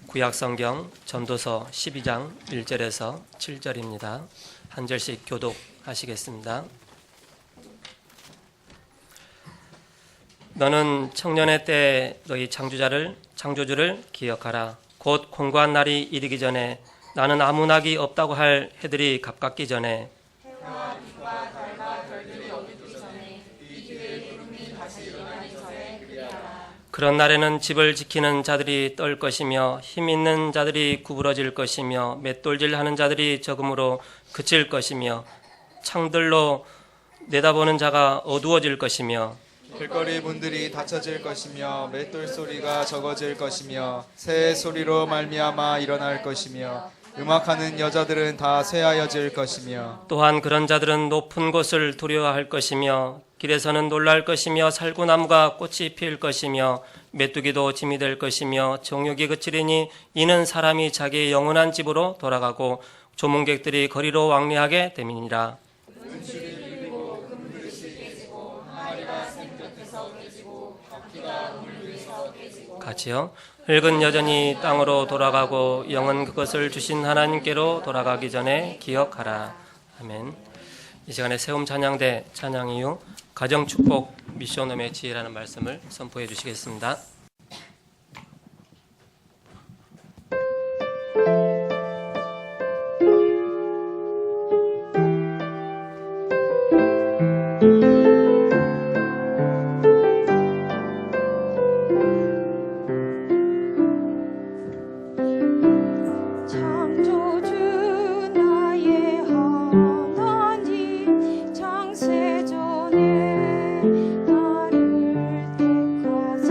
구약성경 전도서 12장 1절에서 7절입니다. 한 절씩 교독하시겠습니다. 너는 청년의 때에 너희 창조주를 기억하라. 곧 공고한 날이 이르기 전에 나는 아무 낙이 없다고 할 해들이 가깝기 전에 해와 빛과 달과 별들이 어두기 전에 이 기회에 구름이 다시 일어나기 전에 그리하라. 그런 날에는 집을 지키는 자들이 떨 것이며 힘 있는 자들이 구부러질 것이며 맷돌질하는 자들이 적음으로 그칠 것이며 창들로 내다보는 자가 어두워질 것이며 길거리 문들이 닫혀질 것이며 맷돌 소리가 적어질 것이며 새 소리로 말미암아 일어날 것이며 음악하는 여자들은 다 쇠하여질 것이며 또한 그런 자들은 높은 곳을 두려워할 것이며 길에서는 놀랄 것이며 살구나무가 꽃이 필 것이며 메뚜기도 짐이 될 것이며 정욕이 그치리니 이는 사람이 자기의 영원한 집으로 돌아가고 조문객들이 거리로 왕래하게 됨이니라. 같이요. 흙은 여전히 땅으로 돌아가고 영은 그것을 주신 하나님께로 돌아가기 전에 기억하라. 아멘. 이 시간에 세움 찬양대 찬양 이후 가정축복 미션홈의 지혜라는 말씀을 선포해 주시겠습니다. 창조주 나의 하나님 창세전에 나를 택하사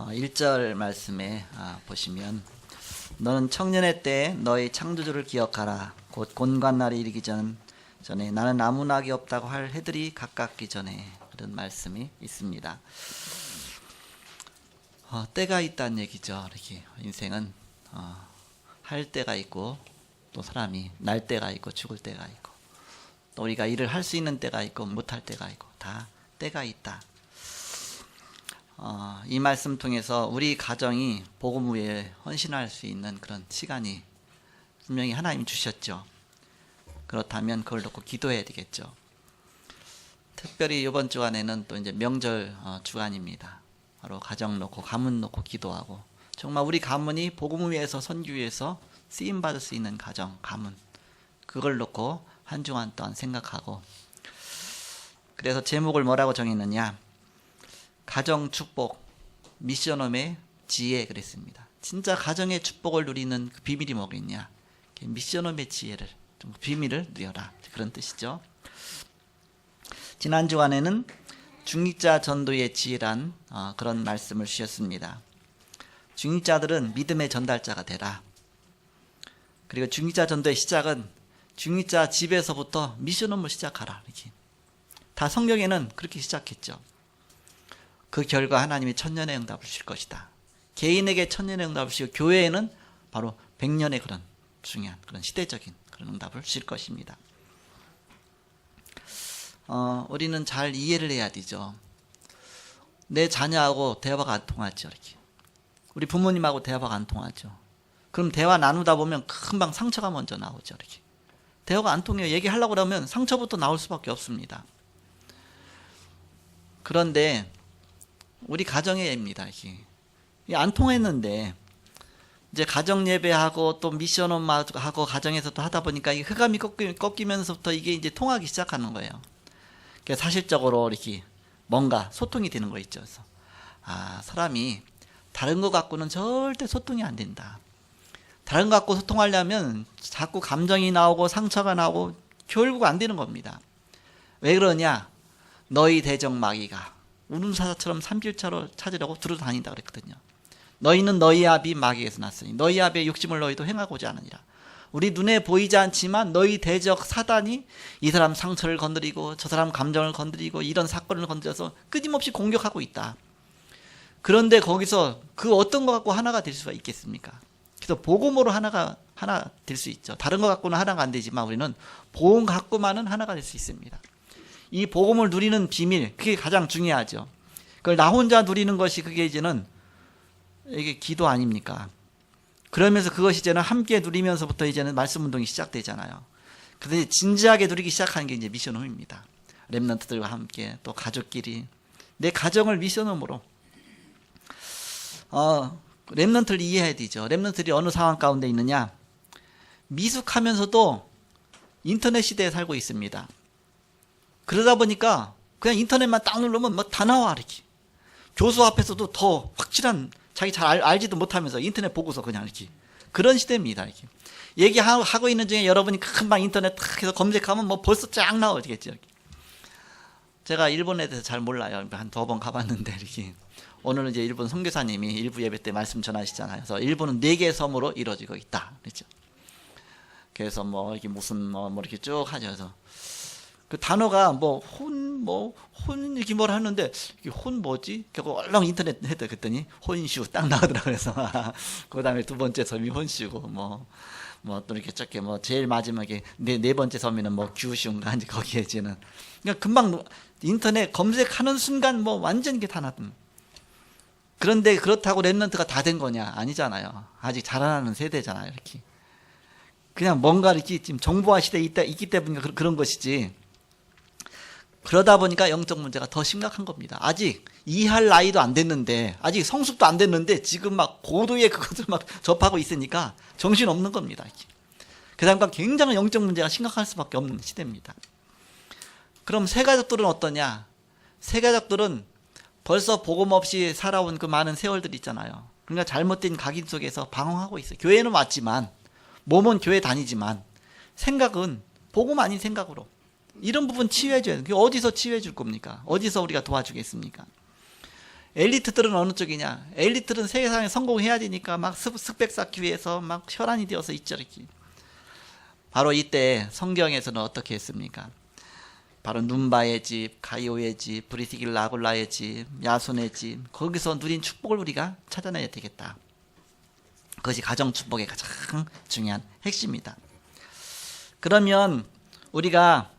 1절 말씀에 보시면 너는 청년의 때에 너의 창조주를 기억하라. 곧 곤관날이 이르기 전에 나는 아무 낙이 없다고 할 해들이 가깝기 전에, 그런 말씀이 있습니다. 때가 있다는 얘기죠. 이렇게 인생은 할 때가 있고 또 사람이 날 때가 있고 죽을 때가 있고 또 우리가 일을 할 수 있는 때가 있고 못할 때가 있고 다 때가 있다. 이 말씀 통해서 우리 가정이 복음 위에 헌신할 수 있는 그런 시간이 분명히 하나님 주셨죠. 그렇다면 그걸 놓고 기도해야 되겠죠. 특별히 이번 주간에는 또 이제 명절 주간입니다. 바로 가정 놓고 가문 놓고 기도하고 정말 우리 가문이 복음 위에서 선교 위에서 쓰임 받을 수 있는 가정, 가문, 그걸 놓고 한 주간 동안 생각하고, 그래서 제목을 뭐라고 정했느냐, 가정 축복 미션홈의 지혜 그랬습니다. 진짜 가정의 축복을 누리는 그 비밀이 뭐겠냐, 미션홈의 지혜를, 좀 비밀을 누려라, 그런 뜻이죠. 지난 주간에는 중직자 전도의 지혜란 그런 말씀을 주셨습니다. 중직자들은 믿음의 전달자가 되라. 그리고 중직자 전도의 시작은 중직자 집에서부터 미션홈을 시작하라. 이렇게 다 성경에는 그렇게 시작했죠. 그 결과 하나님이 천년의 응답을 주실 것이다. 개인에게 천년의 응답을 주시고 교회에는 바로 100년의 그런 중요한 그런 시대적인 그런 응답을 주실 것입니다. 우리는 잘 이해를 해야 되죠. 내 자녀하고 대화가 안 통하죠. 이렇게 우리 부모님하고 대화가 안 통하죠. 그럼 대화 나누다 보면 금방 상처가 먼저 나오죠. 이렇게 대화가 안 통해요. 얘기하려고 그러면 상처부터 나올 수밖에 없습니다. 그런데 우리 가정의 예입니다. 이게 안 통했는데 이제 가정 예배하고 또 미션홈 하고 가정에서 또 하다 보니까 이 흑암이 꺾이면서부터 이게 이제 통하기 시작하는 거예요. 그래서 사실적으로 이렇게 뭔가 소통이 되는 거 있죠. 그래서 사람이 다른 거 갖고는 절대 소통이 안 된다. 다른 거 갖고 소통하려면 자꾸 감정이 나오고 상처가 나오고 결국 안 되는 겁니다. 왜 그러냐? 너희 대적 마귀가 우름사자처럼 산길차로 찾으려고 두루다닌다 그랬거든요. 너희는 너희 아비 마귀에서 났으니 너희 아비의 욕심을 너희도 행하고자 하느니라. 우리 눈에 보이지 않지만 너희 대적 사단이 이 사람 상처를 건드리고 저 사람 감정을 건드리고 이런 사건을 건드려서 끊임없이 공격하고 있다. 그런데 거기서 그 어떤 거 갖고 하나가 될 수가 있겠습니까? 그래서 복음으로 하나 될 수 있죠. 다른 거 갖고는 하나가 안 되지만 우리는 복음 갖고만은 하나가 될 수 있습니다. 이 복음을 누리는 비밀, 그게 가장 중요하죠. 그걸 나 혼자 누리는 것이 그게 이제는 이게 기도 아닙니까? 그러면서 그것이 이제는 함께 누리면서부터 이제는 말씀 운동이 시작되잖아요. 그런데 진지하게 누리기 시작하는 게 이제 미션홈입니다. 렘넌트들과 함께 또 가족끼리 내 가정을 미션홈으로 렘넌트를 이해해야 되죠. 렘넌트들이 어느 상황 가운데 있느냐? 미숙하면서도 인터넷 시대에 살고 있습니다. 그러다 보니까 그냥 인터넷만 딱 누르면 막 다 나와 이렇게. 교수 앞에서도 더 확실한 자기 잘 알지도 못하면서 인터넷 보고서 그냥 이렇게 그런 시대입니다. 이렇게 얘기하고 있는 중에 여러분이 금방 인터넷 탁 해서 검색하면 뭐 벌써 쫙 나오겠죠. 제가 일본에 대해서 잘 몰라요. 한 2번 가봤는데 이렇게 오늘은 이제 일본 선교사님이 일부 예배 때 말씀 전하시잖아요. 그래서 일본은 4개의 섬으로 이루어지고 있다. 그렇죠. 그래서 뭐 이게 무슨 뭐 이렇게 쭉 하죠. 그래서 그 단어가 혼 이렇게 뭘 하는데 이게 혼 뭐지? 결국 얼른 인터넷 했다 그랬더니 혼슈 딱 나오더라고요. 그래서 그다음에 2번째 섬이 혼슈고 뭐 또 이렇게 적게 뭐 제일 마지막에 네 번째 섬에는 뭐 규슈인가 이제 거기에 이제는 그러니까 금방 인터넷 검색하는 순간 뭐 완전 이게 다 나든. 그런데 그렇다고 렘넌트가 다 된 거냐? 아니잖아요. 아직 자라나는 세대잖아요. 이렇게 그냥 뭔가 이렇게 지금 정보화 시대에 있기 때문에 그런 것이지. 그러다 보니까 영적 문제가 더 심각한 겁니다. 아직 이해할 나이도 안 됐는데, 아직 성숙도 안 됐는데 지금 막 고도의 그것을 막 접하고 있으니까 정신 없는 겁니다. 그다음에 굉장히 영적 문제가 심각할 수밖에 없는 시대입니다. 그럼 새가족들은 어떠냐? 새가족들은 벌써 복음 없이 살아온 그 많은 세월들이 있잖아요. 그러니까 잘못된 각인 속에서 방황하고 있어요. 교회는 왔지만, 몸은 교회 다니지만 생각은 복음 아닌 생각으로. 이런 부분 치유해줘야 돼요. 어디서 치유해 줄 겁니까? 어디서 우리가 도와주겠습니까? 엘리트들은 어느 쪽이냐? 엘리트들은 세상에 성공해야 되니까 막 흑백 쌓기 위해서 막 혈안이 되어서 있죠. 이렇게. 바로 이때 성경에서는 어떻게 했습니까? 바로 눈바의 집, 가이오의 집, 브리스길라 아굴라의 집, 야손의 집, 거기서 누린 축복을 우리가 찾아내야 되겠다. 그것이 가정 축복의 가장 중요한 핵심이다. 그러면 우리가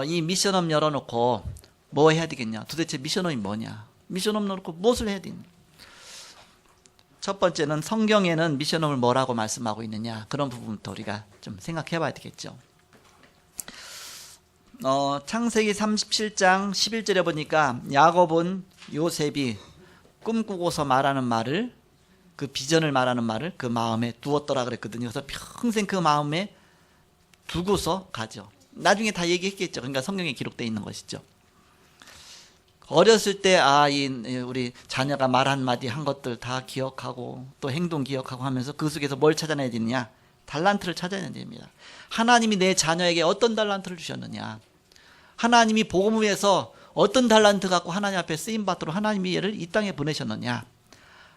이 미션홈 열어놓고 뭐 해야 되겠냐? 도대체 미션홈이 뭐냐? 미션홈 열어놓고 무엇을 해야 되냐? 첫 번째는 성경에는 미션홈을 뭐라고 말씀하고 있느냐? 그런 부분부터 우리가 좀 생각해 봐야 되겠죠. 창세기 37장 11절에 보니까 야곱은 요셉이 꿈꾸고서 말하는 말을, 그 비전을 말하는 말을 그 마음에 두었더라 그랬거든요. 그래서 평생 그 마음에 두고서 가죠. 나중에 다 얘기했겠죠. 그러니까 성경에 기록되어 있는 것이죠. 어렸을 때 우리 자녀가 말 한마디 한 것들 다 기억하고 또 행동 기억하고 하면서 그 속에서 뭘 찾아내야 되느냐? 달란트를 찾아내야 됩니다. 하나님이 내 자녀에게 어떤 달란트를 주셨느냐? 하나님이 복음을 위해서 어떤 달란트 갖고 하나님 앞에 쓰임받도록 하나님이 얘를 이 땅에 보내셨느냐?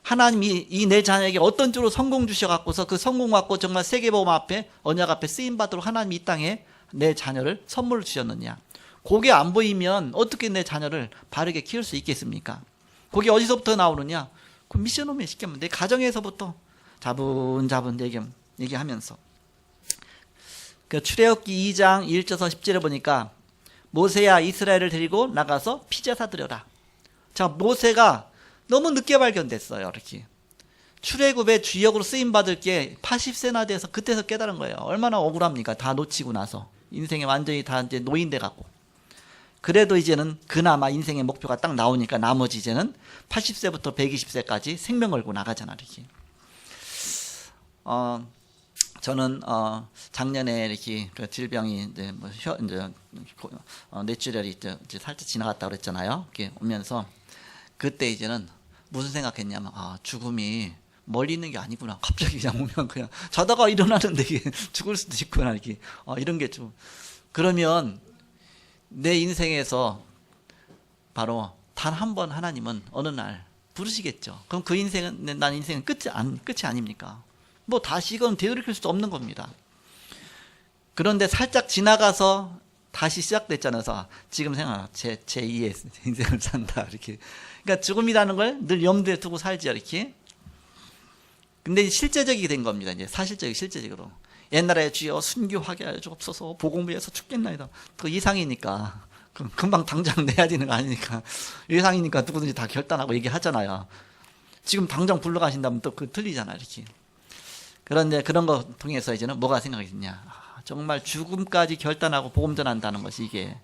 하나님이 이 내 자녀에게 어떤 쪽으로 성공 주셔갖고서 그 성공 갖고 정말 세계복음 앞에 언약 앞에 쓰임받도록 하나님이 이 땅에 내 자녀를 선물로 주셨느냐? 그게 안 보이면 어떻게 내 자녀를 바르게 키울 수 있겠습니까? 그게 어디서부터 나오느냐? 그 미션홈에 시키면 내 가정에서부터 자분자분 얘기하면서. 그 출애굽기 2장 1절에서 10절에 보니까 모세야 이스라엘을 데리고 나가서 피자 사드려라. 자, 모세가 너무 늦게 발견됐어요. 이렇게 출애굽의 주역으로 쓰임 받을 게 80세나 돼서 그때서 깨달은 거예요. 얼마나 억울합니까? 다 놓치고 나서 인생에 완전히 다 이제 노인돼 갖고. 그래도 이제는 그나마 인생의 목표가 딱 나오니까 나머지 이제는 80세부터 120세까지 생명 걸고 나가잖아. 이렇게. 저는 작년에 이렇게 그 질병이 이제 뇌출혈이 이제 살짝 지나갔다 그랬잖아요. 이렇게 오면서 그때 이제는 무슨 생각했냐면 죽음이 멀리 있는 게 아니구나. 갑자기 그냥 오면 그냥 자다가 일어나는데 이게 죽을 수도 있구나. 이렇게 이런 게 좀 그러면 내 인생에서 바로 단 한 번 하나님은 어느 날 부르시겠죠. 그럼 그 인생은 난 인생은 끝이 아닙니까? 뭐 다시 이건 되돌이킬 수도 없는 겁니다. 그런데 살짝 지나가서 다시 시작됐잖아요. 그래서 지금 생각 제2의 인생을 산다 이렇게. 그러니까 죽음이라는 걸 늘 염두에 두고 살지 이렇게. 근데 실제적이 된 겁니다. 이제 실제적으로. 옛날에 주여 순교하게 하여 주옵소서 복음부에서 죽겠나이다. 그 이상이니까 금방 당장 내야 되는 거 아니니까 이상이니까 누구든지 다 결단하고 얘기하잖아요. 지금 당장 불러가신다면 또 그 틀리잖아요. 이렇게. 그런데 그런 거 통해서 이제는 뭐가 생각이 드냐? 정말 죽음까지 결단하고 복음 전한다는 것이 이게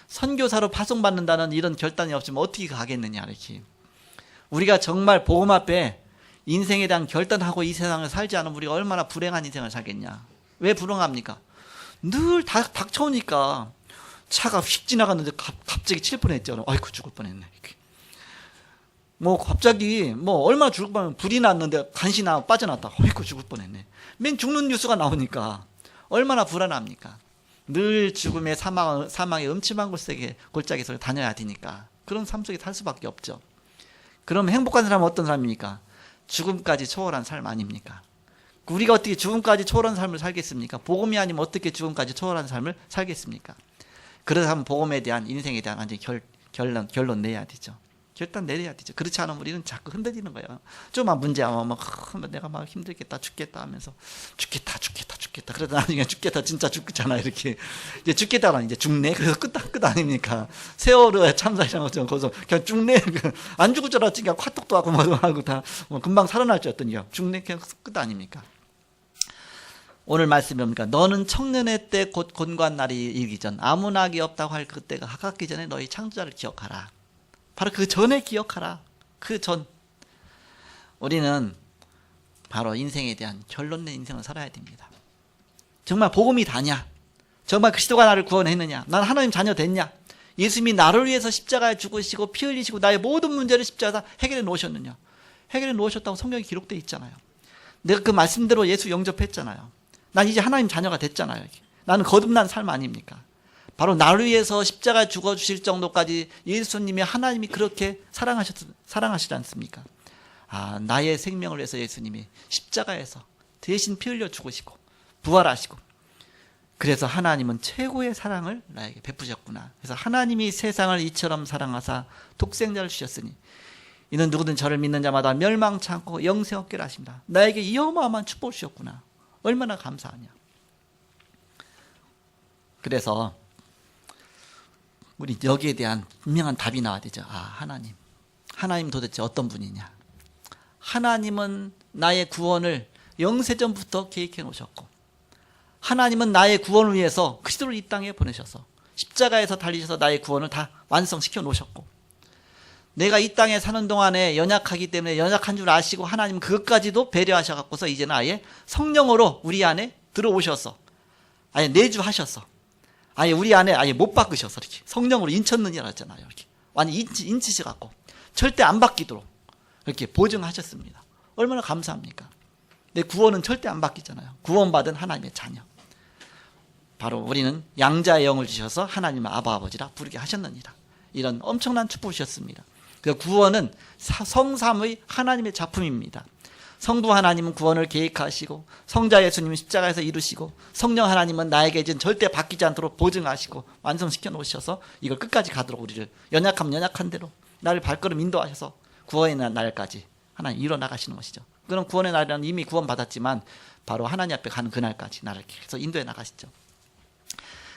선교사로 파송받는다는 이런 결단이 없으면 어떻게 가겠느냐 이렇게. 우리가 정말 복음 앞에 인생에 대한 결단하고 이 세상을 살지 않으면 우리가 얼마나 불행한 인생을 살겠냐. 왜 불행합니까? 늘 닥쳐오니까 차가 휙 지나갔는데 갑자기 칠 뻔했죠. 아이고 죽을 뻔했네. 이렇게. 뭐 갑자기 뭐 얼마 죽을 뻔하면 불이 났는데 간신히 빠져났다. 아이고 죽을 뻔했네. 맨 죽는 뉴스가 나오니까 얼마나 불안합니까? 늘 죽음의 사망의 음침한 골짜기에서 다녀야 되니까 그런 삶 속에 살 수밖에 없죠. 그럼 행복한 사람은 어떤 사람입니까? 죽음까지 초월한 삶 아닙니까? 우리가 어떻게 죽음까지 초월한 삶을 살겠습니까? 복음이 아니면 어떻게 죽음까지 초월한 삶을 살겠습니까? 그래서 한번 복음에 대한 인생에 대한 완전히 결론 내야 되죠. 결단 내려야 되죠. 그렇지 않으면 우리는 자꾸 흔들리는 거예요. 좀만 문제하면 내가 막 힘들겠다 죽겠다 하면서 죽겠다 그러다 나중에 죽겠다 진짜 죽잖아 이렇게. 이제 죽겠다는 이제 죽네. 그래서 끝 아닙니까? 세월호에 참사이란 것처럼 거기서 그냥 죽네. 안 죽을 줄 알았지. 그냥 카톡도 하고 뭐 하고 다 금방 살아날 줄 알았더니 죽네. 그냥 끝 아닙니까? 오늘 말씀이 뭡니까? 너는 청년의 때 곧 곤고한 날이 이르기 전 아무 낙이 없다고 할 그때가 가깝기 전에 너희 창조자를 기억하라. 바로 그 전에 기억하라. 그 전. 우리는 바로 인생에 대한 결론 낸 인생을 살아야 됩니다. 정말 복음이 다냐? 정말 그리스도가 나를 구원했느냐? 난 하나님 자녀 됐냐? 예수님이 나를 위해서 십자가에 죽으시고 피 흘리시고 나의 모든 문제를 십자가에서 해결해 놓으셨느냐? 해결해 놓으셨다고 성경에 기록되어 있잖아요. 내가 그 말씀대로 예수 영접했잖아요. 난 이제 하나님 자녀가 됐잖아요. 나는 거듭난 삶 아닙니까? 바로 나를 위해서 십자가 죽어주실 정도까지 예수님이 하나님이 그렇게 사랑하시지 않습니까? 나의 생명을 위해서 예수님이 십자가에서 대신 피 흘려 죽으시고 부활하시고, 그래서 하나님은 최고의 사랑을 나에게 베푸셨구나. 그래서 하나님이 세상을 이처럼 사랑하사 독생자를 주셨으니 이는 누구든 저를 믿는 자마다 멸망치 않고 영생 얻기를 하십니다. 나에게 이 어마어마한 축복을 주셨구나. 얼마나 감사하냐. 그래서 우리 여기에 대한 분명한 답이 나와야 되죠. 하나님 도대체 어떤 분이냐. 하나님은 나의 구원을 영세전부터 계획해 놓으셨고, 하나님은 나의 구원을 위해서 그리스도를 이 땅에 보내셔서 십자가에서 달리셔서 나의 구원을 다 완성시켜 놓으셨고, 내가 이 땅에 사는 동안에 연약하기 때문에 연약한 줄 아시고 하나님은 그것까지도 배려하셔갖고서 이제는 아예 성령으로 우리 안에 들어오셔서 아예 내주하셔서 아예 우리 안에 아예 못 바꾸셔서 이렇게 성령으로 인쳤느니라 했잖아요. 이렇게 완전 인치셔갖고 절대 안 바뀌도록 이렇게 보증하셨습니다. 얼마나 감사합니까? 내 구원은 절대 안 바뀌잖아요. 구원받은 하나님의 자녀. 바로 우리는 양자의 영을 주셔서 하나님의 아바 아버지라 부르게 하셨느니라. 이런 엄청난 축복이셨습니다. 그 구원은 성삼의 하나님의 작품입니다. 성부 하나님은 구원을 계획하시고, 성자 예수님은 십자가에서 이루시고, 성령 하나님은 나에게 이제 절대 바뀌지 않도록 보증하시고 완성시켜 놓으셔서 이걸 끝까지 가도록 우리를 연약하면 연약한 대로 나를 발걸음 인도하셔서 구원의 날까지 하나님 이뤄나가시는 것이죠. 그런 구원의 날은 이미 구원받았지만 바로 하나님 앞에 가는 그날까지 나를 계속 인도해 나가시죠.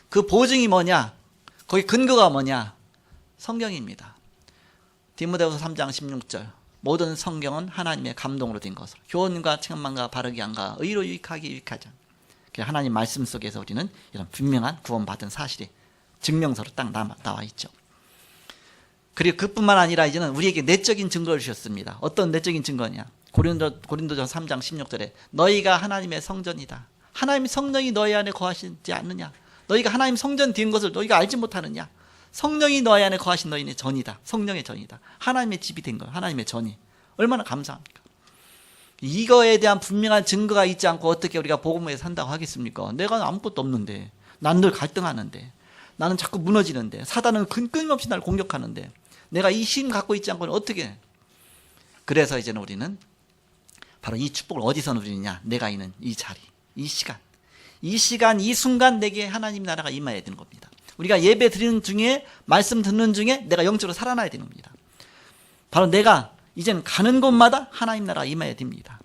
그 보증이 뭐냐? 거기 근거가 뭐냐? 성경입니다. 디모데후서 3장 16절 모든 성경은 하나님의 감동으로 된 것으로 교훈과 책망과 바르게 함과 의로 유익하게 유익하자. 하나님 말씀 속에서 우리는 이런 분명한 구원받은 사실이 증명서로 딱 나와 있죠. 그리고 그뿐만 아니라 이제는 우리에게 내적인 증거를 주셨습니다. 어떤 내적인 증거냐? 고린도전 3장 16절에 너희가 하나님의 성전이다. 하나님의 성령이 너희 안에 거하시지 않느냐? 너희가 하나님 성전 된 것을 너희가 알지 못하느냐? 성령이 너희 안에 거하신 너희는 전이다. 성령의 전이다. 하나님의 집이 된 거예요. 하나님의 전이. 얼마나 감사합니까? 이거에 대한 분명한 증거가 있지 않고 어떻게 우리가 복음에 산다고 하겠습니까? 내가 아무것도 없는데, 난 늘 갈등하는데, 나는 자꾸 무너지는데, 사단은 끊임없이 날 공격하는데, 내가 이 힘 갖고 있지 않고는 어떻게? 그래서 이제는 우리는 바로 이 축복을 어디서 누리느냐? 내가 있는 이 자리, 이 시간, 이 순간 내게 하나님 나라가 임해야 되는 겁니다. 우리가 예배 드리는 중에, 말씀 듣는 중에 내가 영적으로 살아나야 되는 겁니다. 바로 내가 이제는 가는 곳마다 하나님 나라가 임해야 됩니다.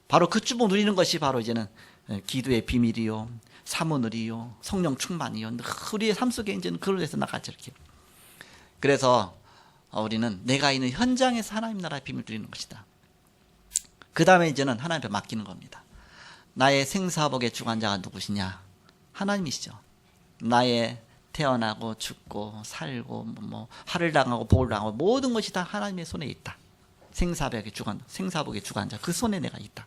바로 그 축복 누리는 것이 바로 이제는 기도의 비밀이요, 사모늘이요, 성령 충만이요. 우리의 삶 속에 이제는 그걸 위해서 나가죠. 이렇게. 그래서 우리는 내가 있는 현장에서 하나님 나라의 비밀을 누리는 것이다. 그 다음에 이제는 하나님 앞에 맡기는 겁니다. 나의 생사복의 주관자가 누구시냐? 하나님이시죠. 나의 태어나고 죽고 살고 하를 당하고 복을 당하고 모든 것이 다 하나님의 손에 있다. 생사복의 주관자 그 손에 내가 있다.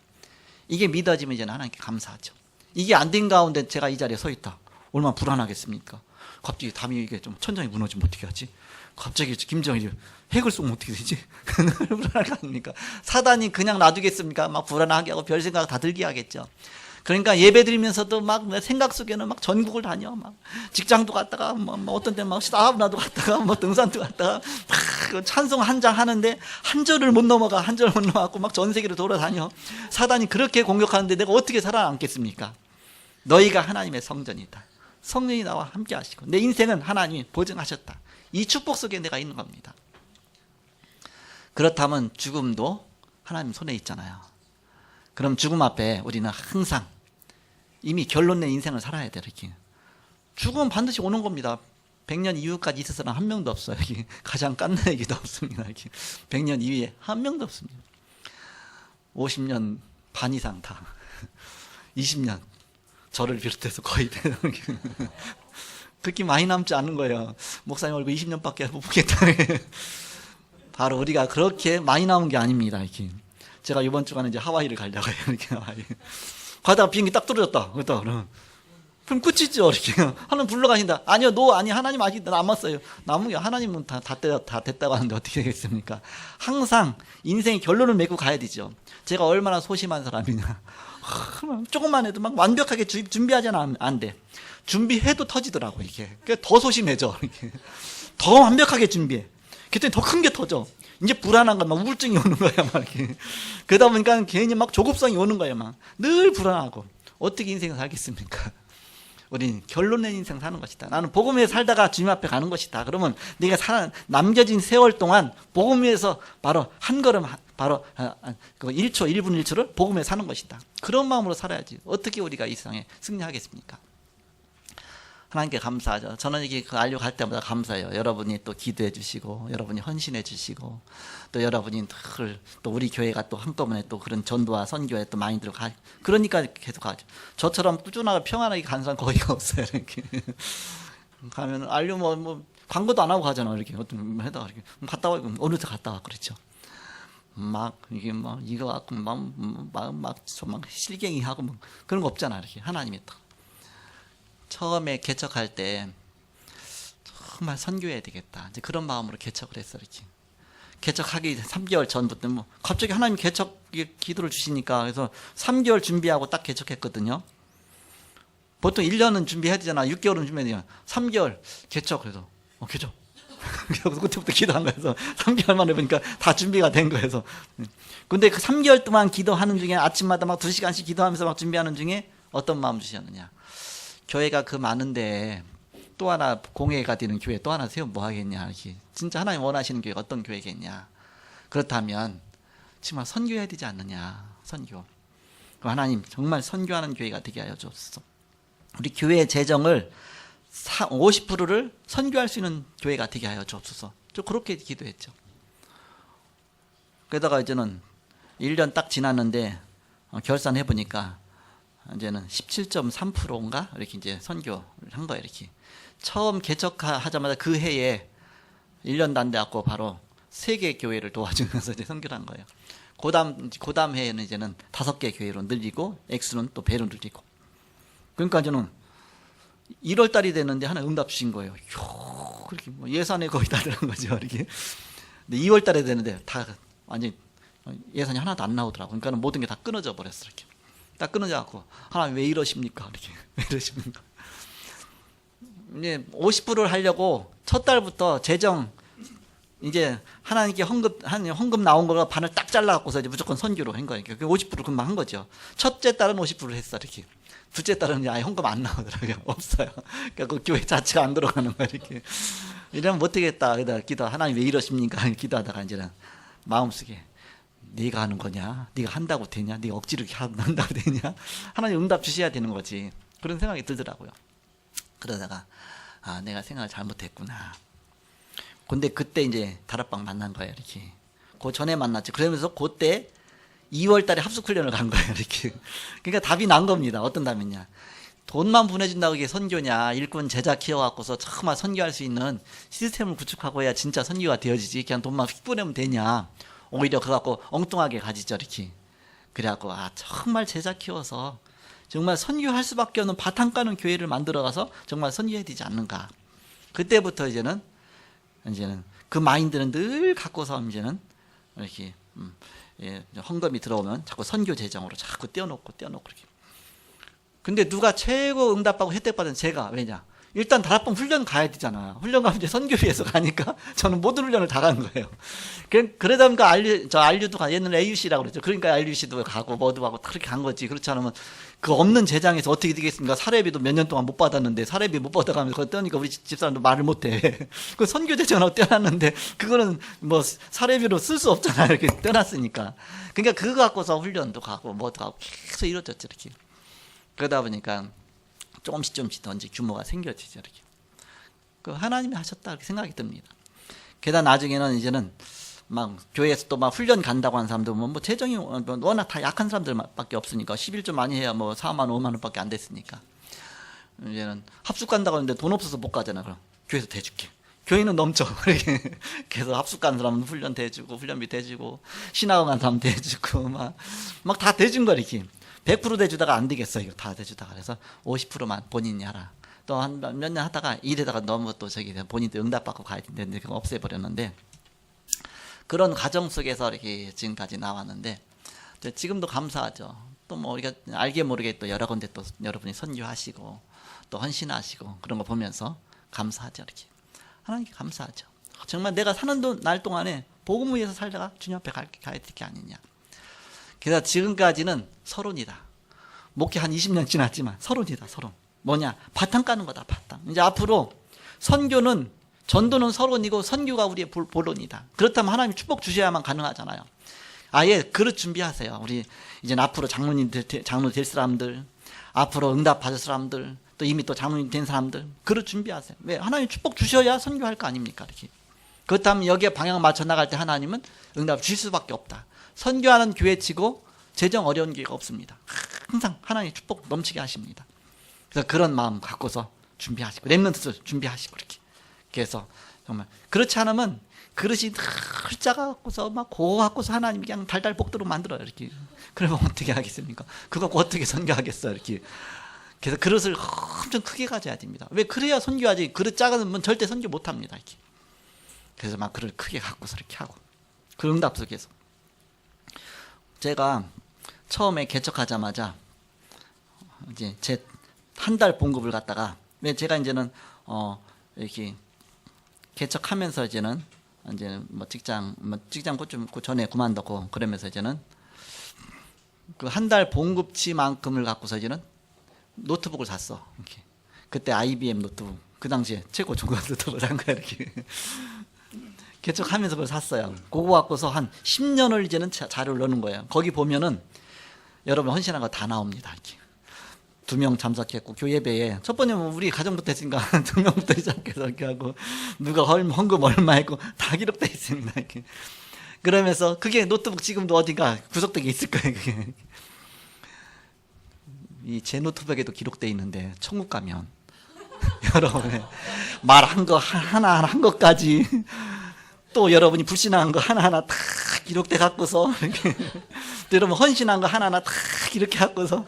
이게 믿어지면 이제는 하나님께 감사하죠. 이게 안 된 가운데 제가 이 자리에 서 있다. 얼마나 불안하겠습니까? 갑자기 담이 이게 좀 천장이 무너지면 어떻게 하지? 갑자기 김정일이 핵을 쏘면 어떻게 되지? 불안할 거 아닙니까? 사단이 그냥 놔두겠습니까? 막 불안하게 하고 별 생각 다 들게 하겠죠. 그러니까 예배 드리면서도 막 생각 속에는 막 전국을 다녀. 막 직장도 갔다가 어떤 때는 막 사업나도 갔다가 등산도 갔다가 막 찬송 한 장 하는데 한 절을 못 넘어가. 한 절을 못 넘어가고 막 전 세계를 돌아다녀. 사단이 그렇게 공격하는데 내가 어떻게 살아남겠습니까? 너희가 하나님의 성전이다. 성령이 나와 함께 하시고 내 인생은 하나님이 보증하셨다. 이 축복 속에 내가 있는 겁니다. 그렇다면 죽음도 하나님 손에 있잖아요. 그럼 죽음 앞에 우리는 항상 이미 결론 낸 인생을 살아야 돼요. 이렇게. 죽음은 반드시 오는 겁니다. 100년 이후까지 있을 사람 한 명도 없어요. 이게 가장 깐난 얘기도 없습니다. 이렇게. 100년 이후에 한 명도 없습니다. 50년 반 이상 다. 20년 저를 비롯해서 거의 그렇게 많이 남지 않은 거예요. 목사님 얼굴 20년밖에 못 보겠다. 바로 우리가 그렇게 많이 남은 게 아닙니다. 이렇게. 제가 이번 주간에 이제 하와이를 가려고 해요. 이렇게 하와이. 가다가 비행기 딱 떨어졌다. 그랬다 그러면 그럼 끝이죠. 이렇게 하나님 불러가신다. 아니요, 아니 하나님 아직 남았어요. 남은 게 하나님은 다 됐다고 하는데 어떻게 되겠습니까? 항상 인생의 결론을 맺고 가야 되죠. 제가 얼마나 소심한 사람이냐. 조금만 해도 막 완벽하게 준비하지는 안 돼. 준비해도 터지더라고 이게. 더 소심해져. 이렇게. 더 완벽하게 준비해. 그랬더니 더 큰 게 터져. 이제 불안한 건 막 우울증이 오는 거야 막 이렇게. 그러다 보니까 괜히 막 조급성이 오는 거야 막. 늘 불안하고. 어떻게 인생을 살겠습니까? 우리는 결론 낸 인생 사는 것이다. 나는 복음 위에 살다가 주님 앞에 가는 것이다. 그러면 네가 남겨진 세월 동안 복음 위에서 바로 한 걸음 바로 1초 1분 1초를 복음 위에 사는 것이다. 그런 마음으로 살아야지. 어떻게 우리가 이 세상에 승리하겠습니까? 하나님께 감사하죠. 저는 이게 알려 갈 때마다 감사해요. 여러분이 또 기도해 주시고, 여러분이 헌신해 주시고, 또 여러분이 또 우리 교회가 또 한꺼번에 또 그런 전도와 선교에 또 많이 들어가. 그러니까 계속 가죠. 저처럼 꾸준하게 평안하게 가는 사람 거의가 없어요. 이렇게 가면 알려 뭐 광고도 안 하고 가잖아. 이렇게 어떤 해다가 이렇게 갔다 와. 어느 때 갔다 와 그랬죠. 막 이게 막 이거 갖고 막 실갱이 하고 막 그런 거 없잖아. 이렇게 하나님이 딱. 처음에 개척할 때 정말 선교해야 되겠다. 이제 그런 마음으로 개척을 했어. 이렇게 개척하기 3개월 전부터 뭐 갑자기 하나님 개척 기도를 주시니까 그래서 3개월 준비하고 딱 개척했거든요. 보통 1년은 준비해야 되잖아. 6개월은 준비해야 되잖아. 3개월 개척. 그래서 개척. 그래서 그때부터 기도한 거여서 3개월 만에 보니까 다 준비가 된 거여서. 근데 그 3개월 동안 기도하는 중에 아침마다 막 2시간씩 기도하면서 막 준비하는 중에 어떤 마음 주셨느냐. 교회가 그 많은데 또 하나 공회가 되는 교회 또 하나 세우면 뭐 하겠냐. 이렇게. 진짜 하나님 원하시는 교회가 어떤 교회겠냐. 그렇다면 정말 선교해야 되지 않느냐. 선교. 하나님 정말 선교하는 교회가 되게 하여 주옵소서. 우리 교회의 재정을 50%를 선교할 수 있는 교회가 되게 하여 주옵소서. 좀 그렇게 기도했죠. 그러다가 이제는 1년 딱 지났는데 결산해 보니까 이제는 17.3%인가 이렇게 이제 선교를 한 거예요. 이렇게 처음 개척하자마자 그 해에 1년도 안 돼갖고 바로 3개 교회를 도와주면서 이제 선교를 한 거예요. 그다음 해에는 이제는 5개 교회로 늘리고 액수는 또 배로 늘리고. 그러니까 저는 1월 달이 됐는데 하나 응답 주신 거예요. 그렇게 뭐 예산에 거의 다 들어간 거죠. 이렇게. 근데 2월 달에 되는데 다 완전 예산이 하나도 안 나오더라고. 그러니까 모든 게 다 끊어져 버렸어. 이렇게. 딱 끊어져 갖고 하나님 왜 이러십니까? 이렇게 왜 이러십니까? 이제 50%를 하려고 첫 달부터 재정 이제 하나님께 헌금 나온 거가 반을 딱 잘라갖고서 이제 무조건 선교로 한 거예요. 50% 금방 한 거죠. 첫째 달은 50%를 했어. 이렇게. 둘째 달은 아예 헌금 안 나오더라고요. 없어요. 그러니까 그 교회 자체가 안 들어가는 거예요. 이렇게. 이러면 못 되겠다. 그러다 기도 하나님 왜 이러십니까? 기도하다가 이제는 마음속에 네가 하는 거냐? 네가 한다고 되냐? 네가 억지로 한다고 되냐? 하나님 응답 주셔야 되는 거지. 그런 생각이 들더라고요. 그러다가 내가 생각을 잘못했구나. 근데 그때 이제 다락방 만난 거예요. 이렇게. 그 전에 만났지. 그러면서 그때 2월 달에 합숙훈련을 간 거예요. 이렇게. 그러니까 답이 난 겁니다. 어떤 답이냐. 돈만 보내준다고 이게 선교냐. 일꾼 제자 키워갖고서 정말 선교할 수 있는 시스템을 구축하고 해야 진짜 선교가 되어지지. 그냥 돈만 휙 보내면 되냐. 오히려 그거 갖고 엉뚱하게 가지죠. 이렇게. 그래갖고 정말 제자 키워서 정말 선교할 수밖에 없는 바탕 까는 교회를 만들어가서 정말 선교해야 되지 않는가. 그때부터 이제는 그 마인드는 늘 갖고서 이제는 이렇게 헌금이 들어오면 자꾸 선교 재정으로 자꾸 떼어놓고 이렇게. 근데 누가 최고 응답하고 혜택받은 제가. 왜냐? 일단 다락방 훈련 가야 되잖아요. 훈련 가면 이제 선교위에서 가니까 저는 모든 훈련을 다 가는 거예요. 그러다 보니까 알류도 옛날에 AUC라고 그랬죠. 그러니까 AUC도 가고 뭐도 하고 그렇게 간 거지. 그렇지 않으면 그 없는 재장에서 어떻게 되겠습니까? 사례비도 몇 년 동안 못 받았는데 사례비 못 받아가면서 그거 떼니까 우리 집사람도 말을 못해. 그 선교 재정하고 떼어놨는데 그거는 뭐 사례비로 쓸 수 없잖아요. 이렇게 떼어놨으니까. 그러니까 그거 갖고서 훈련도 가고 뭐도 가고 계속 이루어졌죠. 이렇게. 그러다 보니까 조금씩 더 이제 규모가 생겨지죠. 이렇게. 그 하나님이 하셨다 이렇게 생각이 듭니다. 게다가 나중에는 이제는 막 교회에서 또 막 훈련 간다고 하는 사람들 뭐 재정이 워낙 다 약한 사람들밖에 없으니까 11조 많이 해야 뭐 4만 5만 원밖에 안 됐으니까 이제는 합숙 간다고 하는데 돈 없어서 못 가잖아. 그럼 교회에서 대줄게. 교회는 넘쳐. 그래서 합숙 간 사람은 훈련 대주고 훈련비 대주고 신학원 간 사람 대주고 막 다 대준 거 이렇게. 100% 대주다가 안 되겠어. 이거 다 대주다가. 그래서 50%만 본인이 하라. 또 한 몇 년 하다가 일에다가 너무 또 저기 본인도 응답받고 가야 되는데 그거 없애버렸는데, 그런 과정 속에서 이렇게 지금까지 나왔는데, 지금도 감사하죠. 또 뭐 우리가 알게 모르게 또 여러 군데 또 여러분이 선교하시고 또 헌신하시고 그런 거 보면서 감사하죠. 이렇게 하나님께 감사하죠. 정말 내가 사는 날 동안에 복음 위해서 살다가 주님 앞에 가야 될 게 아니냐. 그래서 지금까지는 서론이다. 목회 한 20년 지났지만 서론이다. 서론. 뭐냐? 바탕 까는 거다. 바탕. 이제 앞으로 선교는, 전도는 서론이고 선교가 우리의 본론이다. 그렇다면 하나님 축복 주셔야만 가능하잖아요. 아예 그릇 준비하세요. 우리 이제 앞으로 장로 될 사람들, 앞으로 응답 받을 사람들, 또 이미 또 장로님 된 사람들, 그릇 준비하세요. 왜? 하나님 축복 주셔야 선교할 거 아닙니까? 이렇게. 그렇다면 여기에 방향 맞춰 나갈 때 하나님은 응답 주실 수밖에 없다. 선교하는 교회 치고 재정 어려운 교회가 없습니다. 항상 하나님 축복 넘치게 하십니다. 그래서 그런 마음 갖고서 준비하시고, 렘넌트 준비하시고, 이렇게. 그래서 정말 그렇지 않으면 그릇이 늘 작아갖고서 막 고거 갖고서 하나님 그냥 달달 복도로 만들어요. 이렇게. 그러면 어떻게 하겠습니까? 그거 어떻게 선교하겠어? 이렇게. 그래서 그릇을 엄청 크게 가져야 됩니다. 왜? 그래야 선교하지. 그릇 작으면 절대 선교 못 합니다. 이렇게. 그래서 막 그릇 크게 갖고서 이렇게 하고. 그 응답 속에서. 제가 처음에 개척하자마자 이제 제 한 달 봉급을 갖다가, 왜 제가 이제는 이렇게 개척하면서 이제는 뭐 직장 그 전에 그만뒀고, 그러면서 이제는 그 한 달 봉급치만큼을 갖고서 이제는 노트북을 샀어. 이렇게. 그때 IBM 노트북, 그 당시에 최고 중고가 노트북을 산 거야. 이렇게. 개척하면서 그걸 샀어요. 그거 갖고서 한 10년을 이제는 자료를 넣는 거예요. 거기 보면은 여러분 헌신한 거 다 나옵니다. 이렇게. 2명 참석했고, 교예배에 첫 번째 우리 가정부터 했으니까 2명부터 시작해서 이렇게 하고, 누가 헌금 얼마 했고 다 기록되어 있습니다. 이렇게. 그러면서 그게 노트북 지금도 어딘가 구석되게 있을 거예요. 그게. 이 제 노트북에도 기록되어 있는데 천국 가면 여러분의 말한 거 하나하나 한 것까지, 또 여러분이 불신한 거 하나하나 다 기록돼 갖고서 이렇게, 또 여러분 헌신한 거 하나하나 다 이렇게 갖고서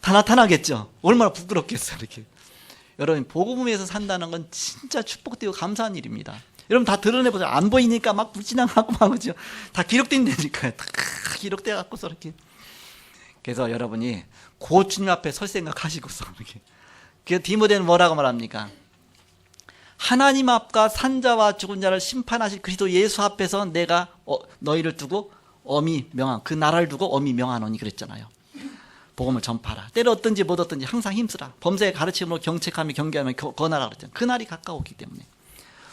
다 나타나겠죠. 얼마나 부끄럽겠어요. 이렇게. 여러분 복음 위해서 산다는 건 진짜 축복되고 감사한 일입니다. 여러분 다 드러내보세요. 안 보이니까 막 불신앙하고 막 그죠. 다 기록된다니까요. 다 기록돼 갖고서 이렇게. 그래서 여러분이 고 주님 앞에 설 생각하시고서 이렇게. 그래서 디모데는 뭐라고 말합니까? 하나님 앞과 산자와 죽은 자를 심판하실 그리스도 예수 앞에서 내가 너희를 두고 엄히 명한, 그 나라를 두고 엄히 명하노니 그랬잖아요. 복음을 전파하라. 때려 얻든지 못 얻든지 항상 힘쓰라. 범사의 가르침으로 경책하며 경계하며 권하라 그랬잖아요. 그 날이 가까웠기 때문에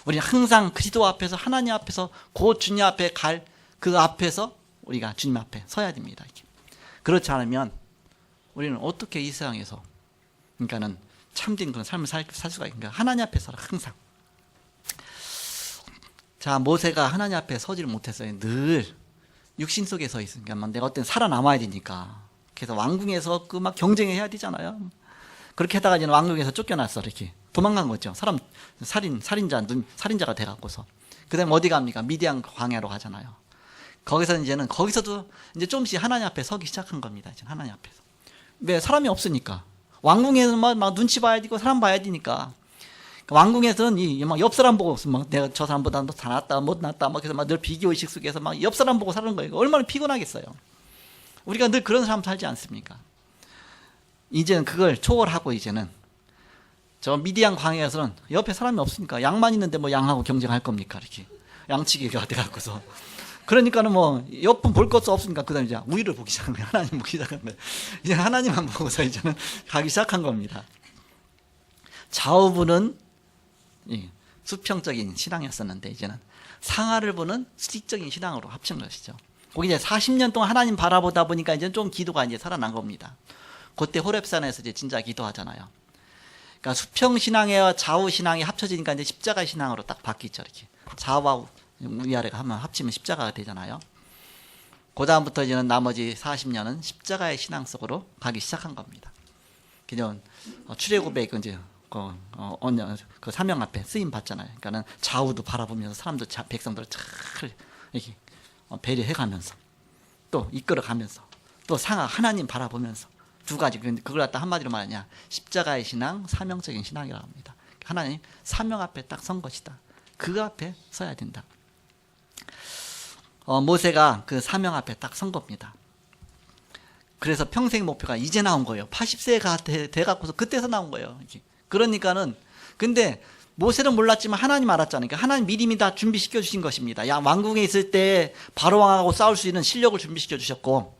우리는 항상 그리스도 앞에서, 하나님 앞에서, 곧 주님 앞에 갈 그 앞에서 우리가 주님 앞에 서야 됩니다. 이렇게. 그렇지 않으면 우리는 어떻게 이 세상에서, 그러니까는 참된 그런 삶을 살 수가 있는가? 하나님 앞에 서라. 항상. 자, 모세가 하나님 앞에 서지를 못했어요. 늘 육신 속에 서 있으니까 내가 어떤 살아남아야 되니까. 그래서 왕궁에서 그 막 경쟁해야 되잖아요. 그렇게 하다가 이제 왕궁에서 쫓겨났어. 이렇게 도망간 거죠. 사람 살인자가 돼갖고서. 그다음에 어디 갑니까? 미디안 광야로 가잖아요. 거기서도 이제 조금씩 하나님 앞에 서기 시작한 겁니다. 이제 하나님 앞에서. 왜? 사람이 없으니까. 왕궁에서는 막 눈치 봐야 되고 사람 봐야 되니까. 왕궁에서는 막 옆 사람 보고 막 내가 저 사람보다 더 낫다, 못 낫다, 막 그래서 막 늘 비교 의식 속에서 막 옆 사람 보고 사는 거예요. 얼마나 피곤하겠어요. 우리가 늘 그런 사람 살지 않습니까? 이제는 그걸 초월하고, 이제는 저 미디안 광야에서는 옆에 사람이 없으니까 양만 있는데 뭐 양하고 경쟁할 겁니까? 이렇게 양치기가 돼갖고서. 그러니까는 뭐 옆은 볼 것도 없으니까 그다음에 이제 우위를 보기 시작한 거예요. 하나님 보기 시작한 거예요. 이제 하나님만 보고서 이제는 가기 시작한 겁니다. 좌우부는 수평적인 신앙이었었는데 이제는 상하를 보는 수직적인 신앙으로 합친 것이죠. 거기 이제 40년 동안 하나님 바라보다 보니까 이제 좀 기도가 이제 살아난 겁니다. 그때 호렙산에서 이제 진짜 기도하잖아요. 그러니까 수평 신앙과 좌우 신앙이 합쳐지니까 이제 십자가 신앙으로 딱 바뀌죠. 이렇게 좌와 위아래가 하면 합치면 십자가가 되잖아요. 그 다음부터 이제는 나머지 40년은 십자가의 신앙 속으로 가기 시작한 겁니다. 그냥 출애굽의 이제 그 사명 앞에 쓰임 받잖아요. 그러니까는 좌우도 바라보면서 사람들 백성들을 잘 이렇게 배려해가면서 또 이끌어가면서 또 하나님 바라보면서 두 가지. 그걸 갖다 한마디로 말하냐, 십자가의 신앙, 사명적인 신앙이라고 합니다. 하나님 사명 앞에 딱 선 것이다. 그 앞에 서야 된다. 모세가 그 사명 앞에 딱 선 겁니다. 그래서 평생 목표가 이제 나온 거예요. 80세가 돼갖고서 그때서 나온 거예요. 이렇게. 그러니까는, 근데 모세는 몰랐지만 하나님 알았잖아요. 그러니까 하나님 미리 다 준비시켜 주신 것입니다. 왕궁에 있을 때 바로왕하고 싸울 수 있는 실력을 준비시켜 주셨고,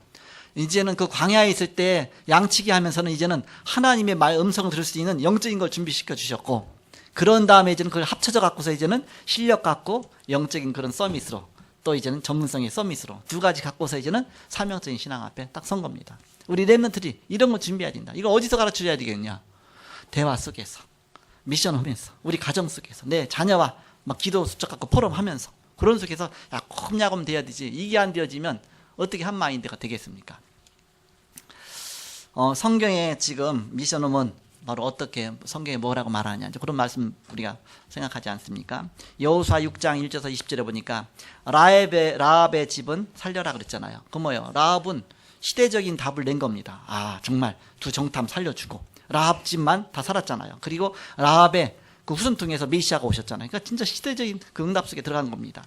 이제는 그 광야에 있을 때 양치기 하면서는 이제는 하나님의 음성을 들을 수 있는 영적인 걸 준비시켜 주셨고, 그런 다음에 이제는 그걸 합쳐져 갖고서 이제는 실력 갖고 영적인 그런 서밋으로, 또 이제는 전문성의 서밋으로 두 가지 갖고서 이제는 사명적인 신앙 앞에 딱 선 겁니다. 우리 랩런트들이 이런 거 준비해야 된다. 이걸 어디서 가르쳐 줘야 되겠냐? 대화 속에서, 미션 하면서, 우리 가정 속에서, 내 자녀와 막 기도 수첩 갖고 포럼하면서, 그런 속에서 야곱야곱 돼야 되지. 이게 안 되어지면 어떻게 한 마인드가 되겠습니까? 성경에 지금 미션홈은 바로 어떻게 성경에 뭐라고 말하냐, 그런 말씀 우리가 생각하지 않습니까? 여호수아 6장 1절에서 20절에 보니까 라합의 집은 살려라 그랬잖아요. 그 뭐예요? 라합은 시대적인 답을 낸 겁니다. 아, 정말 두 정탐 살려주고 라합 집만 다 살았잖아요. 그리고 라합의 그 후손통해서 메시아가 오셨잖아요. 그러니까 진짜 시대적인 그 응답 속에 들어간 겁니다.